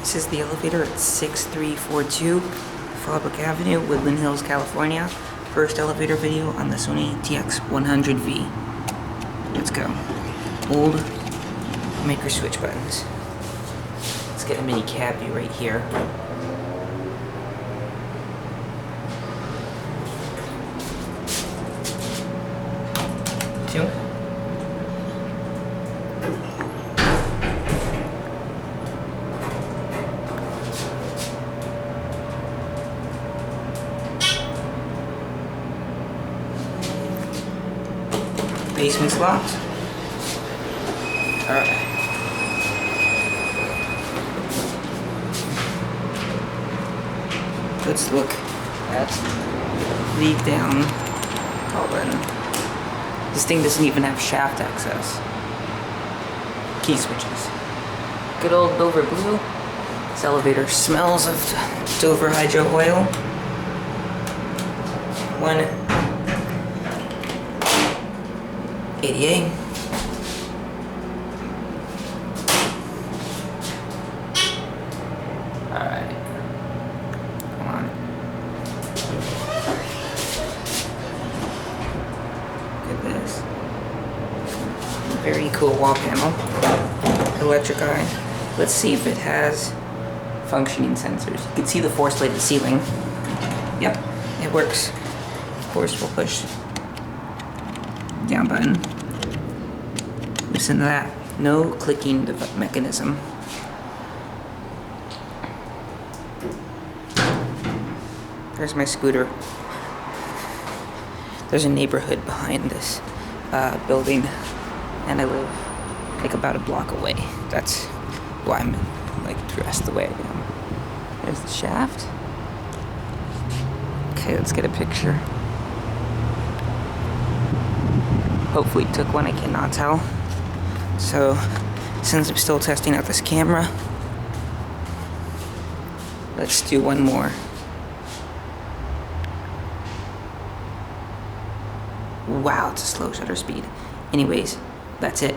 This is the elevator at 6342 Fallbrook Avenue, Woodland Hills, California. First elevator video on the Sony TX100v. Let's go. Old maker switch buttons. Let's get a mini cab view right here. Two. Basement's locked. Alright. Let's look at lead down. Hold on. This thing doesn't even have shaft access. Key switches. Good old Dover blue. This elevator smells of Dover hydro oil. 188. Alright. Come on. Look at this. Very cool wall panel. Electric eye. Let's see if it has functioning sensors. You can see the force-plated ceiling. Yep, it works. Of course, we'll push down button. Listen to that. No clicking mechanism. There's my scooter. There's a neighborhood behind this building, and I live like about a block away. That's why I'm like dressed the way I am. There's the shaft. Okay, let's get a picture. Hopefully it took one, I cannot tell. So, since I'm still testing out this camera, let's do one more. Wow, it's a slow shutter speed. Anyways, that's it.